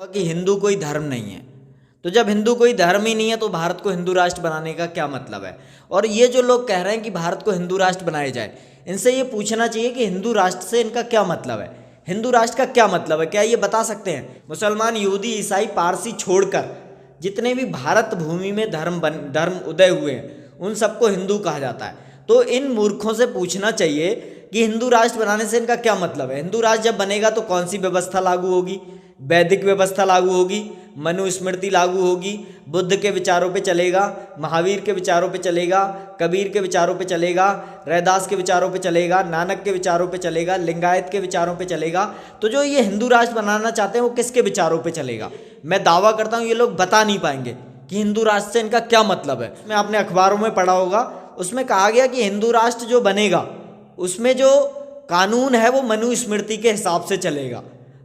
कि हिंदू कोई धर्म नहीं है। तो जब हिंदू कोई धर्म ही नहीं है तो भारत को हिंदू राष्ट्र बनाने का क्या मतलब है। और ये जो लोग कह रहे हैं कि भारत को हिंदू राष्ट्र बनाया जाए, इनसे ये पूछना चाहिए कि हिंदू राष्ट्र से इनका क्या मतलब है, हिंदू राष्ट्र का क्या मतलब है, क्या ये बता सकते हैं। मुसलमान, यहूदी, ईसाई, पारसी छोड़कर जितने भी भारत भूमि में धर्म उदय हुए हैं उन सबको हिंदू कहा जाता है। तो इन मूर्खों से पूछना चाहिए कि हिंदू राष्ट्र बनाने से इनका क्या मतलब है। हिंदू राष्ट्र जब बनेगा तो कौन सी व्यवस्था लागू होगी, वैदिक व्यवस्था लागू होगी, मनुस्मृति लागू होगी, बुद्ध के विचारों पे चलेगा, महावीर के विचारों पे चलेगा, कबीर के विचारों पे चलेगा, रैदास के विचारों पे चलेगा, नानक के विचारों पे चलेगा, लिंगायत के विचारों पे चलेगा। तो जो ये हिंदू राष्ट्र बनाना चाहते हैं वो किसके विचारों पे चलेगा। मैं दावा करता हूँ ये लोग बता नहीं पाएंगे कि हिंदू राष्ट्र से इनका क्या मतलब है। मैं आपने अखबारों में पढ़ा होगा, उसमें कहा गया कि हिंदू राष्ट्र जो बनेगा उसमें जो कानून है वो मनुस्मृति के हिसाब से चलेगा।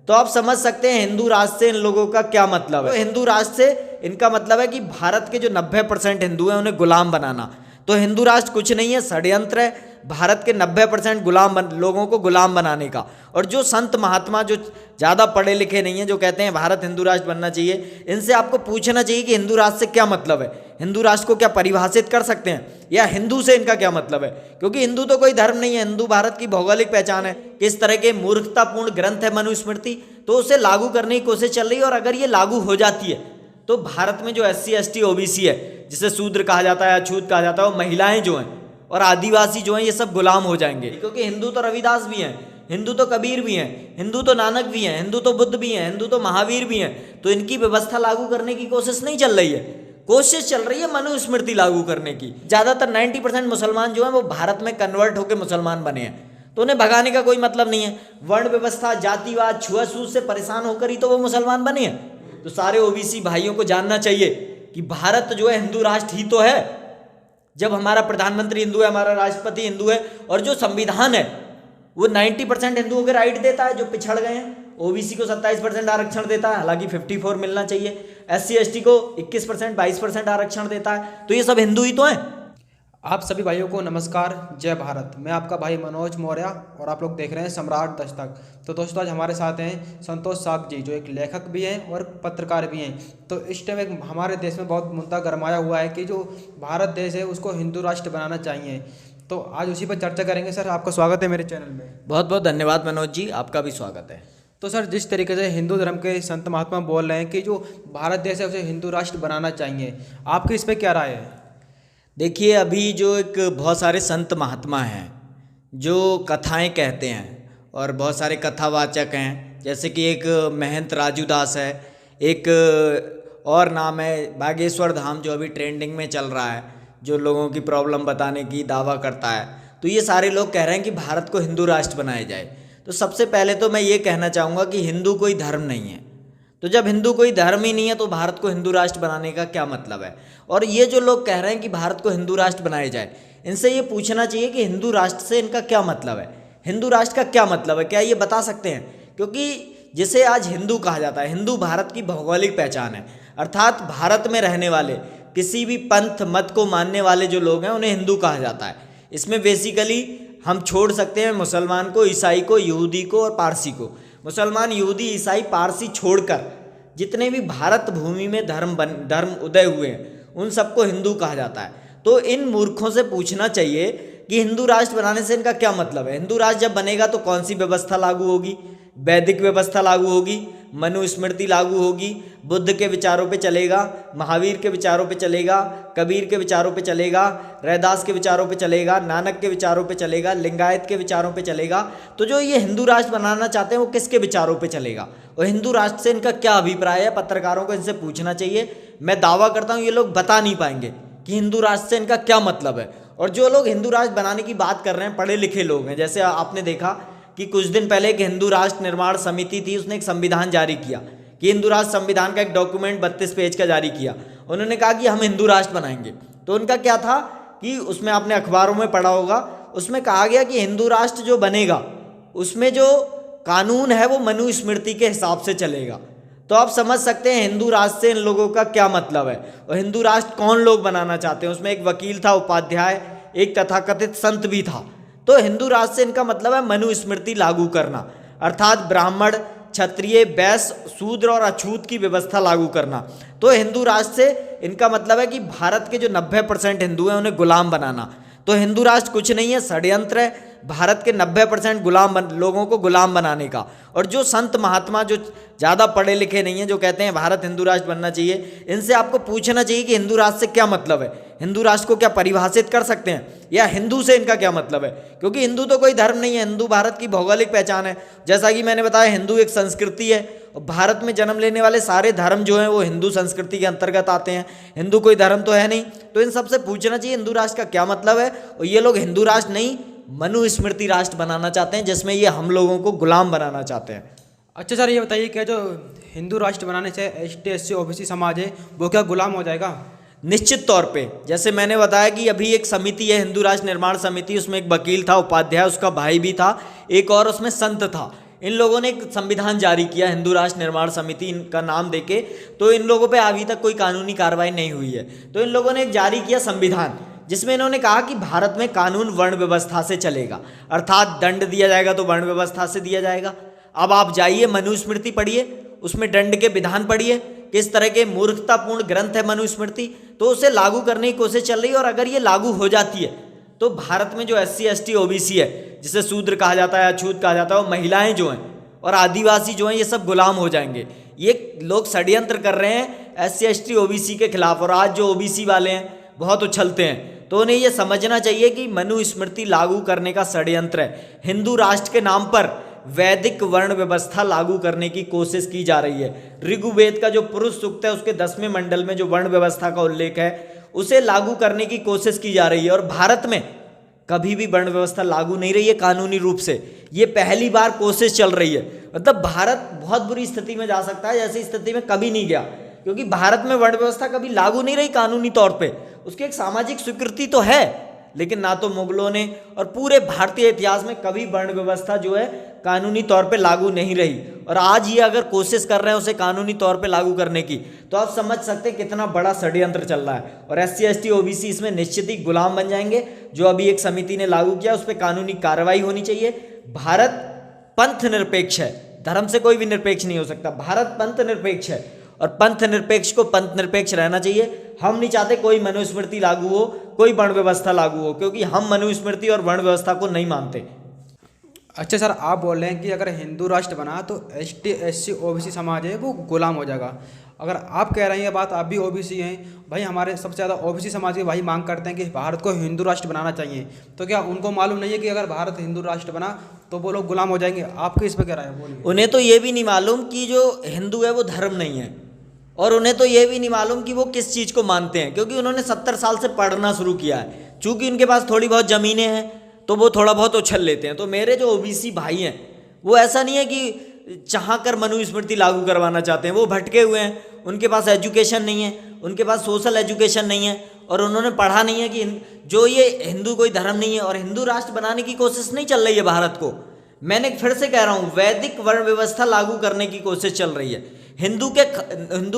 तो आप समझ सकते हैं हिंदू राष्ट्र से इन लोगों का क्या मतलब है। तो हिंदू राष्ट्र से इनका मतलब है कि भारत के जो 90% हिंदू हैं उन्हें गुलाम बनाना। तो हिंदू राष्ट्र कुछ नहीं है, षड्यंत्र है भारत के 90% लोगों को गुलाम बनाने का। और जो संत महात्मा जो ज़्यादा पढ़े लिखे नहीं हैं, जो कहते हैं भारत हिंदू राष्ट्र बनना चाहिए, इनसे आपको पूछना चाहिए कि हिंदू राष्ट्र से क्या मतलब है, हिंदू राष्ट्र को क्या परिभाषित कर सकते हैं, या हिंदू से इनका क्या मतलब है। क्योंकि हिंदू तो कोई धर्म नहीं है, हिंदू भारत की भौगोलिक पहचान है। किस तरह के मूर्खतापूर्ण ग्रंथ है मनुस्मृति, तो उसे लागू करने की कोशिश चल रही है। और अगर ये लागू हो जाती है तो भारत में जो SC ST OBC है, जिसे शूद्र कहा जाता है, अछूत कहा जाता है, वो महिलाएं जो हैं और आदिवासी जो हैं ये सब गुलाम हो जाएंगे। क्योंकि हिंदू तो रविदास भी हैं, हिंदू तो कबीर भी हैं, हिंदू तो नानक भी हैं, हिंदू तो बुद्ध भी हैं, हिंदू तो महावीर भी हैं। तो इनकी व्यवस्था लागू करने की कोशिश नहीं चल रही है, कोशिश चल रही है मनुस्मृति लागू करने की। ज़्यादातर 90% मुसलमान जो हैं वो भारत में कन्वर्ट होकर मुसलमान बने हैं, तो उन्हें भगाने का कोई मतलब नहीं है। वर्ण व्यवस्था, जातिवाद, छुआछूत से परेशान होकर ही तो वो मुसलमान बने हैं। तो सारे OBC भाइयों को जानना चाहिए कि भारत जो है हिंदू राष्ट्र ही तो है। जब हमारा प्रधानमंत्री हिंदू है, हमारा राष्ट्रपति हिंदू है, और जो संविधान है वो 90% हिंदुओं के राइट देता है जो पिछड़ गए हैं। OBC को 27% आरक्षण देता है, हालांकि 54 मिलना चाहिए। SC ST को 21%, 22% आरक्षण देता है। तो ये सब हिंदू ही तो हैं। आप सभी भाइयों को नमस्कार, जय भारत। मैं आपका भाई मनोज मौर्य और आप लोग देख रहे हैं सम्राट दस्तक। तो दोस्तों आज हमारे साथ हैं संतोष साग जी, जो एक लेखक भी हैं और पत्रकार भी हैं। तो इस टाइम एक हमारे देश में बहुत मुद्दा गरमाया हुआ है कि जो भारत देश है उसको हिंदू राष्ट्र बनाना चाहिए। तो आज उसी पर चर्चा करेंगे। सर आपका स्वागत है मेरे चैनल में। बहुत बहुत धन्यवाद मनोज जी, आपका भी स्वागत है। तो सर जिस तरीके से हिंदू धर्म के संत महात्मा बोल रहे हैं कि जो भारत देश है उसे हिंदू राष्ट्र बनाना चाहिए, आपकी इस पर क्या राय है? देखिए, अभी जो एक बहुत सारे संत महात्मा हैं जो कथाएं कहते हैं और बहुत सारे कथावाचक हैं, जैसे कि एक महंत राजू दास है, एक और नाम है बागेश्वर धाम जो अभी ट्रेंडिंग में चल रहा है, जो लोगों की प्रॉब्लम बताने की दावा करता है। तो ये सारे लोग कह रहे हैं कि भारत को हिंदू राष्ट्र बनाया जाए। तो सबसे पहले तो मैं ये कहना चाहूँगा कि हिंदू कोई धर्म नहीं है। तो जब हिंदू कोई धर्म ही नहीं है तो भारत को हिंदू राष्ट्र बनाने का क्या मतलब है। और ये जो लोग कह रहे हैं कि भारत को हिंदू राष्ट्र बनाया जाए, इनसे ये पूछना चाहिए कि हिंदू राष्ट्र से इनका क्या मतलब है, हिंदू राष्ट्र का क्या मतलब है, क्या ये बता सकते हैं। क्योंकि जिसे आज हिंदू कहा जाता है, हिंदू भारत की भौगोलिक पहचान है। अर्थात भारत में रहने वाले किसी भी पंथ मत को मानने वाले जो लोग हैं उन्हें हिंदू कहा जाता है। इसमें बेसिकली हम छोड़ सकते हैं मुसलमान को, ईसाई को, यहूदी को और पारसी को। मुसलमान, यहूदी, ईसाई, पारसी छोड़कर जितने भी भारत भूमि में धर्म उदय हुए हैं उन सबको हिंदू कहा जाता है। तो इन मूर्खों से पूछना चाहिए कि हिंदू राष्ट्र बनाने से इनका क्या मतलब है। हिंदू राष्ट्र जब बनेगा तो कौन सी व्यवस्था लागू होगी, वैदिक व्यवस्था लागू होगी, मनुस्मृति लागू होगी, बुद्ध के विचारों पे चलेगा, महावीर के विचारों पे चलेगा, कबीर के विचारों पे चलेगा, रैदास के विचारों पे चलेगा, नानक के विचारों पे चलेगा, लिंगायत के विचारों पे चलेगा। तो जो ये हिंदू राष्ट्र बनाना चाहते हैं वो किसके विचारों पे चलेगा और हिंदू राष्ट्र से इनका क्या अभिप्राय है। पत्रकारों को इनसे पूछना चाहिए। मैं दावा करता हूँ ये लोग बता नहीं पाएंगे कि हिंदू राष्ट्र से इनका क्या मतलब है। और जो लोग हिंदू राष्ट्र बनाने की बात कर रहे हैं पढ़े लिखे लोग हैं। जैसे आपने देखा कि कुछ दिन पहले एक हिंदू राष्ट्र निर्माण समिति थी, उसने एक संविधान जारी किया कि हिंदू राष्ट्र संविधान का एक डॉक्यूमेंट 32 पेज का जारी किया। उन्होंने कहा कि हम हिंदू राष्ट्र बनाएंगे। तो उनका क्या था कि उसमें आपने अखबारों में पढ़ा होगा, उसमें कहा गया कि हिंदू राष्ट्र जो बनेगा उसमें जो कानून है वो मनुस्मृति के हिसाब से चलेगा। तो आप समझ सकते हैं हिंदू राष्ट्र से इन लोगों का क्या मतलब है और हिंदू राष्ट्र कौन लोग बनाना चाहते हैं। उसमें एक वकील था, उपाध्याय, एक तथाकथित संत भी था। तो हिंदू राष्ट्र से इनका मतलब है मनुस्मृति लागू करना, अर्थात ब्राह्मण, क्षत्रिय, वैश्य, शूद्र और अछूत की व्यवस्था लागू करना। तो हिंदू राष्ट्र से इनका मतलब है कि भारत के जो 90% हिंदू हैं उन्हें गुलाम बनाना। तो हिंदू राष्ट्र कुछ नहीं है, षड्यंत्र है भारत के 90% लोगों को गुलाम बनाने का। और जो संत महात्मा जो ज़्यादा पढ़े लिखे नहीं हैं, जो कहते हैं भारत हिंदू राष्ट्र बनना चाहिए, इनसे आपको पूछना चाहिए कि हिंदू राष्ट्र से क्या मतलब है, हिंदू राष्ट्र को क्या परिभाषित कर सकते हैं, या हिंदू से इनका क्या मतलब है। क्योंकि हिंदू तो कोई धर्म नहीं है, हिंदू भारत की भौगोलिक पहचान है। जैसा कि मैंने बताया, हिंदू एक संस्कृति है और भारत में जन्म लेने वाले सारे धर्म जो हैं वो हिंदू संस्कृति के अंतर्गत आते हैं। हिंदू कोई धर्म तो है नहीं। तो इन सबसे पूछना चाहिए हिंदू राष्ट्र का क्या मतलब है। और ये लोग हिंदू राष्ट्र नहीं, मनुस्मृति राष्ट्र बनाना चाहते हैं, जिसमें ये हम लोगों को गुलाम बनाना चाहते हैं। अच्छा सर, ये बताइए क्या जो हिंदू राष्ट्र बनाने से ST SC OBC समाज है वो क्या गुलाम हो जाएगा? निश्चित तौर पे। जैसे मैंने बताया कि अभी एक समिति है, हिंदू राष्ट्र निर्माण समिति, उसमें एक वकील था, उपाध्याय, उसका भाई भी था, एक और उसमें संत था। इन लोगों ने एक संविधान जारी किया, हिंदू राष्ट्र निर्माण समिति इनका नाम देके। तो इन लोगों पे अभी तक कोई कानूनी कार्रवाई नहीं हुई है। तो इन लोगों ने एक जारी किया संविधान, जिसमें इन्होंने कहा कि भारत में कानून वर्ण व्यवस्था से चलेगा, अर्थात दंड दिया जाएगा तो वर्ण व्यवस्था से दिया जाएगा। अब आप जाइए मनुस्मृति पढ़िए, उसमें दंड के विधान पढ़िए, किस तरह के मूर्खतापूर्ण ग्रंथ है मनुस्मृति। तो उसे लागू करने की कोशिश चल रही है। और अगर ये लागू हो जाती है तो भारत में जो SC ST OBC है, जिसे शूद्र कहा जाता है, अछूत कहा जाता है, वो महिलाएं जो हैं और आदिवासी जो हैं, ये सब गुलाम हो जाएंगे। ये लोग षड्यंत्र कर रहे हैं SC ST OBC के खिलाफ। और आज जो OBC वाले हैं बहुत उछलते हैं, तो उन्हें ये समझना चाहिए कि मनुस्मृति लागू करने का षड्यंत्र है। हिंदू राष्ट्र के नाम पर वैदिक वर्ण व्यवस्था लागू करने की कोशिश की जा रही है। ऋग्वेद का जो पुरुष सूक्त है, उसके 10वें मंडल में जो वर्ण व्यवस्था का उल्लेख है, उसे लागू करने की कोशिश की जा रही है। और भारत में कभी भी वर्ण व्यवस्था लागू नहीं रही है कानूनी रूप से। ये पहली बार कोशिश चल रही है। मतलब भारत बहुत बुरी स्थिति में जा सकता है, जैसी स्थिति में कभी नहीं गया। क्योंकि भारत में वर्ण व्यवस्था कभी लागू नहीं रही कानूनी तौर पे। उसकी एक सामाजिक स्वीकृति तो है, लेकिन ना तो मुगलों ने और पूरे भारतीय इतिहास में कभी वर्ण व्यवस्था जो है कानूनी तौर पे लागू नहीं रही। और आज ये अगर कोशिश कर रहे हैं उसे कानूनी तौर पे लागू करने की, तो आप समझ सकते हैं कितना बड़ा षड्यंत्र चल रहा है। और SC ST OBC इसमें निश्चित ही गुलाम बन जाएंगे। जो अभी एक समिति ने लागू किया, उस पर कानूनी कार्रवाई होनी चाहिए। भारत पंथ निरपेक्ष है, धर्म से कोई भी निरपेक्ष नहीं हो सकता। भारत पंथ निरपेक्ष है और पंथ निरपेक्ष को पंथ निरपेक्ष रहना चाहिए। हम नहीं चाहते कोई मनुस्मृति लागू हो, कोई वर्ण व्यवस्था लागू हो, क्योंकि हम मनुस्मृति और वर्ण व्यवस्था को नहीं मानते। अच्छा सर, आप बोल रहे हैं कि अगर हिंदू राष्ट्र बना तो ST SC OBC समाज है वो गुलाम हो जाएगा। अगर आप कह रहे हैं ये बात, आप भी OBC हैं भाई, हमारे सबसे ज़्यादा OBC समाज के भाई मांग करते हैं कि भारत को हिंदू राष्ट्र बनाना चाहिए। तो क्या उनको मालूम नहीं है कि अगर भारत हिंदू राष्ट्र बना तो वो लोग गुलाम हो जाएंगे? आपके इस पर क्या राय है, बोलिए। उन्हें तो ये भी नहीं मालूम कि जो हिंदू है वो धर्म नहीं है। और उन्हें तो ये भी नहीं मालूम कि वो किस चीज़ को मानते हैं, क्योंकि उन्होंने 70 साल से पढ़ना शुरू किया है। चूँकि उनके पास थोड़ी बहुत ज़मीनें हैं तो वो थोड़ा बहुत उछल लेते हैं। तो मेरे जो OBC भाई हैं वो ऐसा नहीं है कि चाह कर मनुस्मृति लागू करवाना चाहते हैं। वो भटके हुए हैं, उनके पास एजुकेशन नहीं है, उनके पास सोशल एजुकेशन नहीं है, और उन्होंने पढ़ा नहीं है कि जो ये हिंदू कोई धर्म नहीं है। और हिंदू राष्ट्र बनाने की कोशिश नहीं चल रही है भारत को। मैंने फिर से कह रहा हूँ, वैदिक वर्ण व्यवस्था लागू करने की कोशिश चल रही है। हिंदू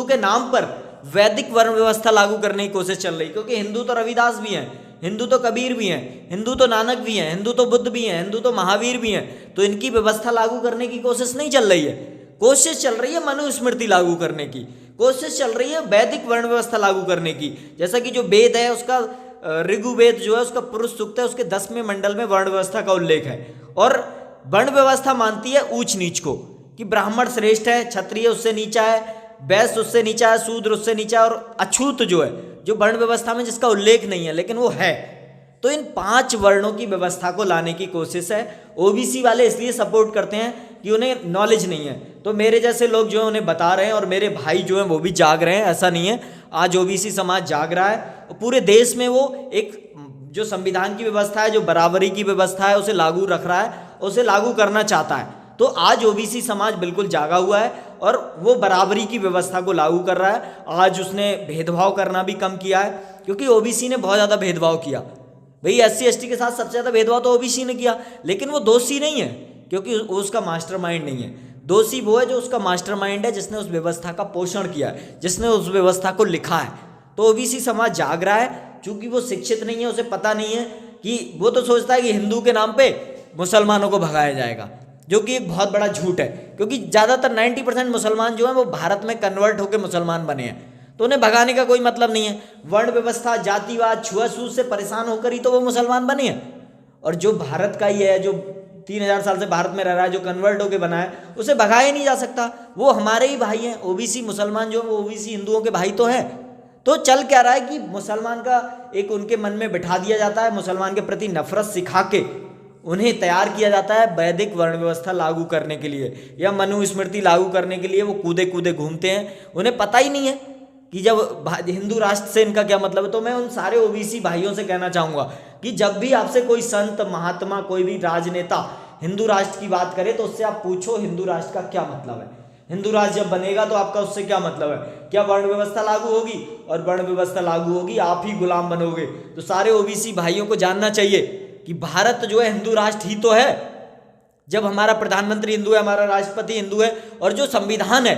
के नाम पर वैदिक वर्ण व्यवस्था लागू करने की कोशिश चल रही है। क्योंकि हिंदू तो रविदास भी हैं, हिंदू तो कबीर भी हैं, हिंदू तो नानक भी हैं, हिंदू तो बुद्ध भी हैं, हिंदू तो महावीर भी हैं। तो इनकी व्यवस्था लागू करने की कोशिश नहीं चल रही है। कोशिश चल रही है मनुस्मृति लागू करने की, कोशिश चल रही है वैदिक वर्ण व्यवस्था लागू करने की। जैसा कि जो वेद है उसका, ऋग्वेद जो है उसका पुरुष सूक्त है, उसके 10वें मंडल में वर्ण व्यवस्था का उल्लेख है। और वर्ण व्यवस्था मानती है ऊंच नीच को, कि ब्राह्मण श्रेष्ठ है, क्षत्रिय उससे नीचा है, वैश्य उससे नीचा है, शूद्र उससे नीचा है, और अछूत जो है, जो वर्ण व्यवस्था में जिसका उल्लेख नहीं है लेकिन वो है। तो इन 5 वर्णों की व्यवस्था को लाने की कोशिश है। OBC वाले इसलिए सपोर्ट करते हैं कि उन्हें नॉलेज नहीं है। तो मेरे जैसे लोग जो हैं उन्हें बता रहे हैं, और मेरे भाई जो हैं वो भी जाग रहे हैं। ऐसा नहीं है, आज OBC समाज जाग रहा है। पूरे देश में वो एक जो संविधान की व्यवस्था है, जो बराबरी की व्यवस्था है, उसे लागू रख रहा है, उसे लागू करना चाहता है। तो आज OBC समाज बिल्कुल जागा हुआ है और वो बराबरी की व्यवस्था को लागू कर रहा है। आज उसने भेदभाव करना भी कम किया है, क्योंकि OBC ने बहुत ज़्यादा भेदभाव किया। भाई SC ST के साथ सबसे ज़्यादा भेदभाव तो OBC ने किया, लेकिन वो दोषी नहीं है, क्योंकि वो उसका मास्टरमाइंड नहीं है। दोषी वो है जो उसका मास्टरमाइंड है, जिसने उस व्यवस्था का पोषण किया है, जिसने उस व्यवस्था को लिखा है। तो OBC समाज जाग रहा है, चूँकि वो शिक्षित नहीं है, उसे पता नहीं है कि वो तो सोचता है कि हिंदू के नाम पे मुसलमानों को भगाया जाएगा। जो कि एक बहुत बड़ा झूठ है, क्योंकि ज़्यादातर 90% मुसलमान जो हैं वो भारत में कन्वर्ट होकर मुसलमान बने हैं, तो उन्हें भगाने का कोई मतलब नहीं है। वर्ण व्यवस्था, जातिवाद, छुआछूत से परेशान होकर ही तो वो मुसलमान बने हैं। और जो भारत का ही है, जो 3000 साल से भारत में रह रहा है, जो कन्वर्ट होकर बना है, उसे भगाया नहीं जा सकता। वो हमारे ही भाई हैं। ओबीसी मुसलमान जो वो ओबीसी हिंदुओं के भाई तो है। तो चल क्या रहा है कि मुसलमान का एक उनके मन में बिठा दिया जाता है, मुसलमान के प्रति नफरत सिखा के उन्हें तैयार किया जाता है वैदिक वर्ण व्यवस्था लागू करने के लिए या मनुस्मृति लागू करने के लिए। वो कूदे कूदे घूमते हैं, उन्हें पता ही नहीं है कि जब हिंदू राष्ट्र से इनका क्या मतलब है। तो मैं उन सारे ओबीसी भाइयों से कहना चाहूँगा कि जब भी आपसे कोई संत, महात्मा, कोई भी राजनेता हिंदू राष्ट्र की बात करे तो उससे आप पूछो हिंदू राष्ट्र का क्या मतलब है। हिंदू राष्ट्र जब बनेगा तो आपका उससे क्या मतलब है? क्या वर्ण व्यवस्था लागू होगी? और वर्ण व्यवस्था लागू होगी, आप ही गुलाम बनोगे। तो सारे ओबीसी भाइयों को जानना चाहिए कि भारत जो है हिंदू राष्ट्र ही तो है। जब हमारा प्रधानमंत्री हिंदू है, हमारा राष्ट्रपति हिंदू है, और जो संविधान है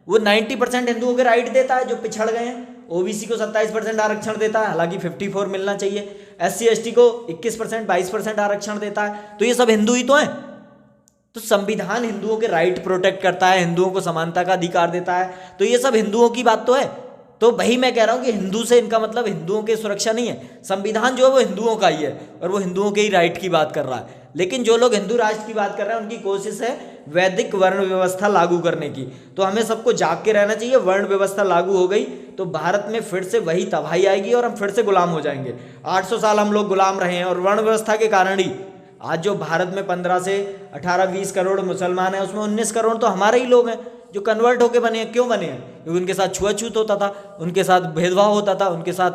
वो 90% हिंदुओं के राइट देता है जो पिछड़ गए हैं। ओबीसी को 27% आरक्षण देता है, हालांकि 54 मिलना चाहिए। एससी एसटी को 21%, 22% आरक्षण देता है। तो ये सब हिंदू ही तो हैं। तो संविधान हिंदुओं के राइट प्रोटेक्ट करता है, हिंदुओं को समानता का अधिकार देता है। तो ये सब हिंदुओं की बात तो है। तो वही मैं कह रहा हूँ कि हिंदू से इनका मतलब हिंदुओं की सुरक्षा नहीं है। संविधान जो है वो हिंदुओं का ही है और वो हिंदुओं के ही राइट की बात कर रहा है। लेकिन जो लोग हिंदू राष्ट्र की बात कर रहे हैं उनकी कोशिश है वैदिक वर्ण व्यवस्था लागू करने की। तो हमें सबको जाग के रहना चाहिए। वर्ण व्यवस्था लागू हो गई तो भारत में फिर से वही तबाही आएगी और हम फिर से गुलाम हो जाएंगे। 800 साल हम लोग गुलाम रहे हैं और वर्ण व्यवस्था के कारण ही आज जो भारत में 15 से 18-20 करोड़ मुसलमान हैं, उसमें 19 करोड़ तो हमारे ही लोग हैं जो कन्वर्ट होके बने हैं। क्यों बने हैं? क्योंकि उनके साथ छुआछूत होता था, उनके साथ भेदभाव होता था, उनके साथ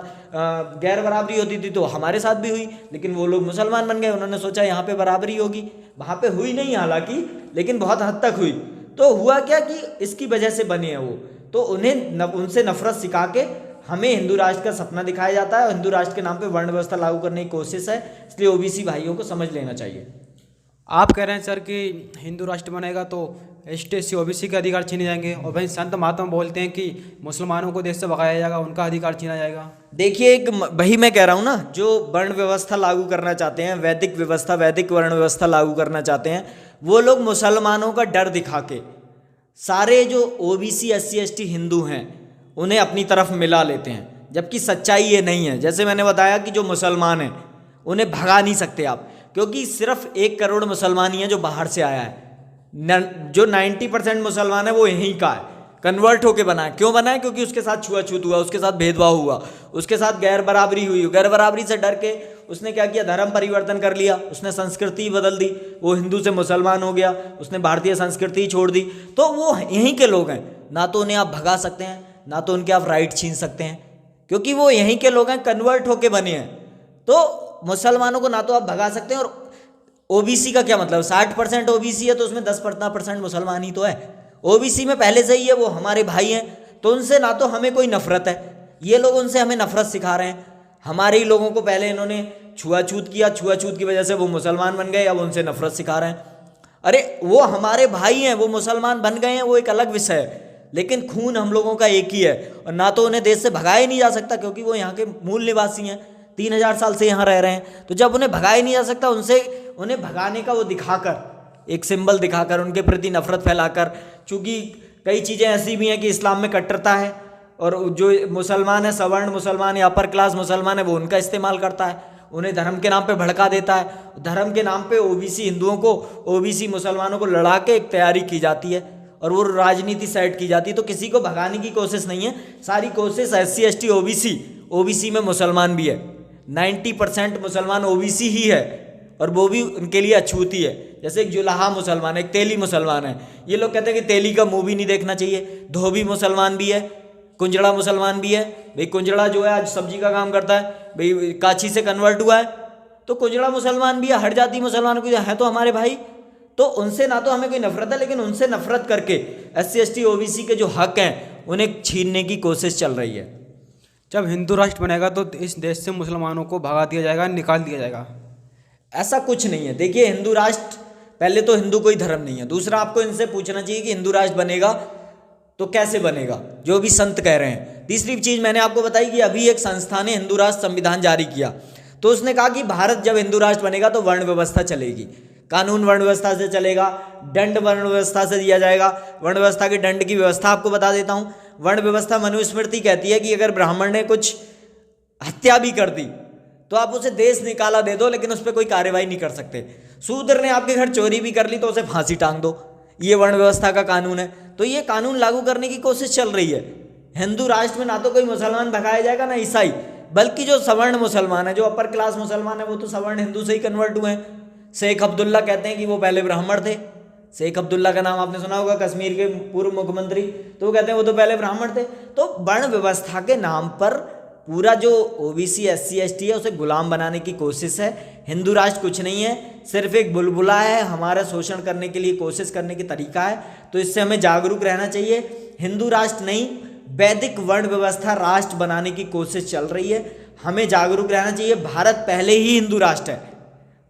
गैर बराबरी होती थी। तो हमारे साथ भी हुई, लेकिन वो लोग मुसलमान बन गए। उन्होंने सोचा यहाँ पे बराबरी होगी, वहाँ पे हुई नहीं हालांकि, लेकिन बहुत हद तक हुई। तो हुआ क्या कि इसकी वजह से बने हैं वो। तो उन्हें उनसे नफरत सिखा के हमें हिंदू राष्ट्र का सपना दिखाया जाता है और हिंदू राष्ट्र के नाम पे वर्ण व्यवस्था लागू करने की कोशिश है। इसलिए ओबीसी भाइयों को समझ लेना चाहिए। आप कह रहे हैं सर कि हिंदू राष्ट्र बनेगा तो एसटी एससी ओबीसी के अधिकार छीने जाएंगे, और वहीं संत महात्मा बोलते हैं कि मुसलमानों को देश से भगाया जाएगा, उनका अधिकार छीना जाएगा। देखिए, एक वही मैं कह रहा हूँ ना, जो वर्ण व्यवस्था लागू करना चाहते हैं, वैदिक व्यवस्था, वैदिक वर्ण व्यवस्था लागू करना चाहते हैं, वो लोग मुसलमानों का डर दिखा के सारे जो ओबीसी एससी एसटी हिंदू हैं उन्हें अपनी तरफ मिला लेते हैं, जबकि सच्चाई ये नहीं है। जैसे मैंने बताया कि जो मुसलमान हैं उन्हें भगा नहीं सकते आप, क्योंकि सिर्फ 1 करोड़ मुसलमान ही है जो बाहर से आया है। जो 90% मुसलमान है वो यहीं का है, कन्वर्ट होके बना है। क्यों बना है? क्योंकि उसके साथ छुआछूत हुआ, उसके साथ भेदभाव हुआ, उसके साथ गैर बराबरी हुई। गैर बराबरी से डर के उसने क्या किया? धर्म परिवर्तन कर लिया, उसने संस्कृति बदल दी, वो हिंदू से मुसलमान हो गया, उसने भारतीय संस्कृति छोड़ दी। तो वो यहीं के लोग हैं, ना तो उन्हें आप भगा सकते हैं, ना तो उनके आप राइट छीन सकते हैं, क्योंकि वो यहीं के लोग हैं, कन्वर्ट होके बने हैं। तो मुसलमानों को ना तो आप भगा सकते हैं, और ओबीसी का क्या मतलब? 60% ओबीसी है तो उसमें 10% मुसलमान ही तो है। ओबीसी में पहले से ही है, वो हमारे भाई हैं, तो उनसे ना तो हमें कोई नफरत है, ये लोग उनसे हमें नफरत सिखा रहे हैं। हमारे ही लोगों को पहले इन्होंने छुआछूत किया, छुआछूत की वजह से वो मुसलमान बन गए, अब उनसे नफरत सिखा रहे हैं। अरे वो हमारे भाई हैं, वो मुसलमान बन गए हैं, वो एक अलग विषय है, लेकिन खून हम लोगों का एक ही है। और ना तो उन्हें देश से भगाया नहीं जा सकता, क्योंकि वो यहाँ के मूल निवासी हैं, 3000 साल से यहाँ रह रहे हैं। तो जब उन्हें भगाया नहीं जा सकता, उन्हें भगाने का वो दिखाकर, एक सिंबल दिखाकर, उनके प्रति नफरत फैलाकर, चूँकि कई चीज़ें ऐसी भी हैं कि इस्लाम में कट्टरता है, और जो मुसलमान है, सवर्ण मुसलमान या अपर क्लास मुसलमान है, वो उनका इस्तेमाल करता है, उन्हें धर्म के नाम पे भड़का देता है। धर्म के नाम पे ओबीसी हिंदुओं को, ओबीसी मुसलमानों को लड़ा के एक तैयारी की जाती है और वो राजनीति सेट की जाती है। तो किसी को भगाने की कोशिश नहीं है, सारी कोशिश एससी एसटी ओबीसी में मुसलमान भी है। 90% मुसलमान ओबीसी ही है, और वो भी उनके लिए अछूती है। जैसे एक जुलाहा मुसलमान है, एक तेली मुसलमान है। ये लोग कहते हैं कि तेली का मुंह भी नहीं देखना चाहिए। धोबी मुसलमान भी है, कुंजड़ा मुसलमान भी है। भाई कुंजड़ा जो है आज सब्जी का काम करता है, भाई काची से कन्वर्ट हुआ है, तो कुंजड़ा मुसलमान भी है। हर जाति मुसलमान भी है तो हमारे भाई। तो उनसे ना तो हमें कोई नफरत है, लेकिन उनसे नफरत करके एससी एसटी ओबीसी के जो हक हैं उन्हें छीनने की कोशिश चल रही है। जब हिंदू राष्ट्र बनेगा तो इस देश से मुसलमानों को भगा दिया जाएगा, निकाल दिया जाएगा। ऐसा कुछ नहीं है। देखिए, हिंदू राष्ट्र, पहले तो हिंदू कोई धर्म नहीं है। दूसरा, आपको इनसे पूछना चाहिए कि हिंदू राष्ट्र बनेगा तो कैसे बनेगा, जो भी संत कह रहे हैं। तीसरी चीज़ मैंने आपको बताई कि अभी एक संस्था ने हिंदू राष्ट्र संविधान जारी किया, तो उसने कहा कि भारत जब हिंदू राष्ट्र बनेगा तो वर्ण व्यवस्था चलेगी। कानून वर्ण व्यवस्था से चलेगा, दंड वर्ण व्यवस्था से दिया जाएगा। वर्ण व्यवस्था के दंड की व्यवस्था आपको बता देता हूँ। वर्ण व्यवस्था मनुस्मृति कहती है कि अगर ब्राह्मण ने कुछ हत्या भी कर दी तो आप उसे देश निकाला दे दो, लेकिन उस पर कोई कार्यवाही नहीं कर सकते। शूद्र ने आपके घर चोरी भी कर ली तो उसे फांसी टांग दो। ये वर्ण व्यवस्था का कानून है। तो ये कानून लागू करने की कोशिश चल रही है। हिंदू राष्ट्र में ना तो कोई मुसलमान भगाया जाएगा ना ईसाई, बल्कि जो सवर्ण मुसलमान है, जो अपर क्लास मुसलमान है, वो तो सवर्ण हिंदू से ही कन्वर्ट हुए हैं। शेख अब्दुल्ला कहते हैं कि वो पहले ब्राह्मण थे। शेख अब्दुल्ला का नाम आपने सुना होगा, कश्मीर के पूर्व मुख्यमंत्री। तो वो कहते हैं वो तो पहले ब्राह्मण थे। तो वर्ण व्यवस्था के नाम पर पूरा जो ओबीसी SC ST है उसे गुलाम बनाने की कोशिश है। हिंदू राष्ट्र कुछ नहीं है, सिर्फ एक बुलबुला है, हमारा शोषण करने के लिए कोशिश करने की तरीका है। तो इससे हमें जागरूक रहना चाहिए। हिंदू राष्ट्र नहीं, वैदिक वर्ण व्यवस्था राष्ट्र बनाने की कोशिश चल रही है। हमें जागरूक रहना चाहिए। भारत पहले ही हिंदू राष्ट्र है।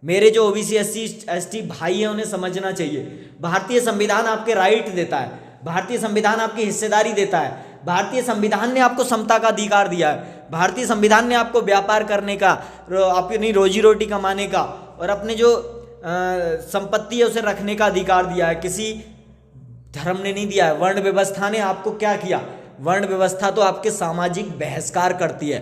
मेरे जो ओबीसी SC ST भाई हैं उन्हें समझना चाहिए। भारतीय संविधान आपके राइट देता है, भारतीय संविधान आपकी हिस्सेदारी देता है, भारतीय संविधान ने आपको समता का अधिकार दिया है, भारतीय संविधान ने आपको व्यापार करने का, अपनी रोजी रोटी कमाने का और अपने जो संपत्ति है उसे रखने का अधिकार दिया है। किसी धर्म ने नहीं दिया है। वर्ण व्यवस्था ने आपको क्या किया? वर्ण व्यवस्था तो आपके सामाजिक बहिष्कार करती है,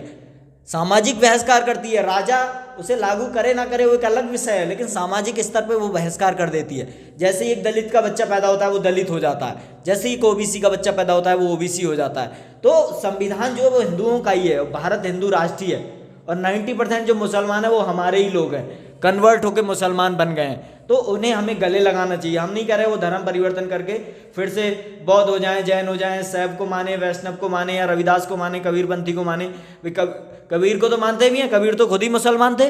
सामाजिक बहिष्कार करती है। राजा उसे लागू करे ना करे वो एक अलग विषय है, लेकिन सामाजिक स्तर पे वो बहिष्कार कर देती है। जैसे ही एक दलित का बच्चा पैदा होता है वो दलित हो जाता है, जैसे ही एक ओबीसी का बच्चा पैदा होता है वो ओबीसी हो जाता है। तो संविधान जो है वो हिंदुओं का ही है। भारत हिंदू राष्ट्र ही है और 90% जो मुसलमान है वो हमारे ही लोग हैं, कन्वर्ट होकर मुसलमान बन गए हैं। तो उन्हें हमें गले लगाना चाहिए। हम नहीं कह रहे वो धर्म परिवर्तन करके फिर से बौद्ध हो जाएं, जैन हो जाएं, शैव को माने, वैष्णव को माने या रविदास को माने, कबीरपंथी को माने। कबीर को तो मानते भी हैं, कबीर तो खुद ही मुसलमान थे,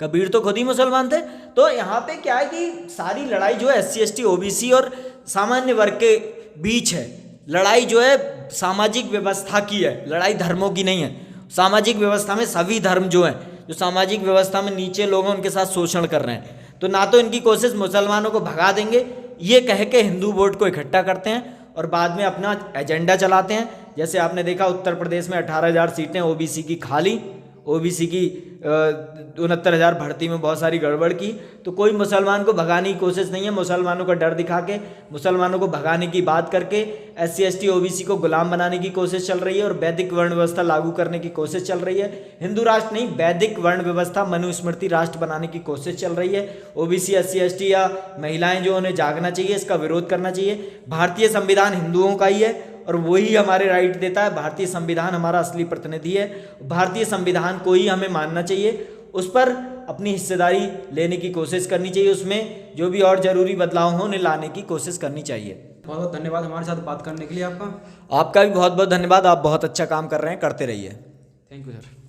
कबीर तो खुद ही मुसलमान थे। तो यहाँ पे क्या है कि सारी लड़ाई जो है SC ST OBC और सामान्य वर्ग के बीच है। लड़ाई जो है सामाजिक व्यवस्था की है, लड़ाई धर्मों की नहीं है। सामाजिक व्यवस्था में सभी धर्म जो हैं, जो सामाजिक व्यवस्था में नीचे लोग हैं उनके साथ शोषण कर रहे हैं। तो ना तो इनकी कोशिश मुसलमानों को भगा देंगे ये कह के हिंदू वोट को इकट्ठा करते हैं और बाद में अपना एजेंडा चलाते हैं। जैसे आपने देखा उत्तर प्रदेश में 18,000 सीटें OBC की खाली, OBC की 69,000 भर्ती में बहुत सारी गड़बड़ की। तो कोई मुसलमान को भगाने की कोशिश नहीं है। मुसलमानों का डर दिखा के, मुसलमानों को भगाने की बात करके SC ST OBC को गुलाम बनाने की कोशिश चल रही है और वैदिक वर्ण व्यवस्था लागू करने की कोशिश चल रही है। हिंदू राष्ट्र नहीं, वैदिक वर्ण व्यवस्था मनुस्मृति राष्ट्र बनाने की कोशिश चल रही है। OBC SC ST या महिलाएं जो उन्हें जागना चाहिए, इसका विरोध करना चाहिए। भारतीय संविधान हिंदुओं का ही है और वही हमारे राइट देता है। भारतीय संविधान हमारा असली प्रतिनिधि है। भारतीय संविधान को ही हमें मानना चाहिए, उस पर अपनी हिस्सेदारी लेने की कोशिश करनी चाहिए, उसमें जो भी और ज़रूरी बदलाव हों उन्हें लाने की कोशिश करनी चाहिए। बहुत बहुत धन्यवाद हमारे साथ बात करने के लिए। आपका भी बहुत बहुत धन्यवाद। आप बहुत अच्छा काम कर रहे हैं, करते रहिए। Thank you sir.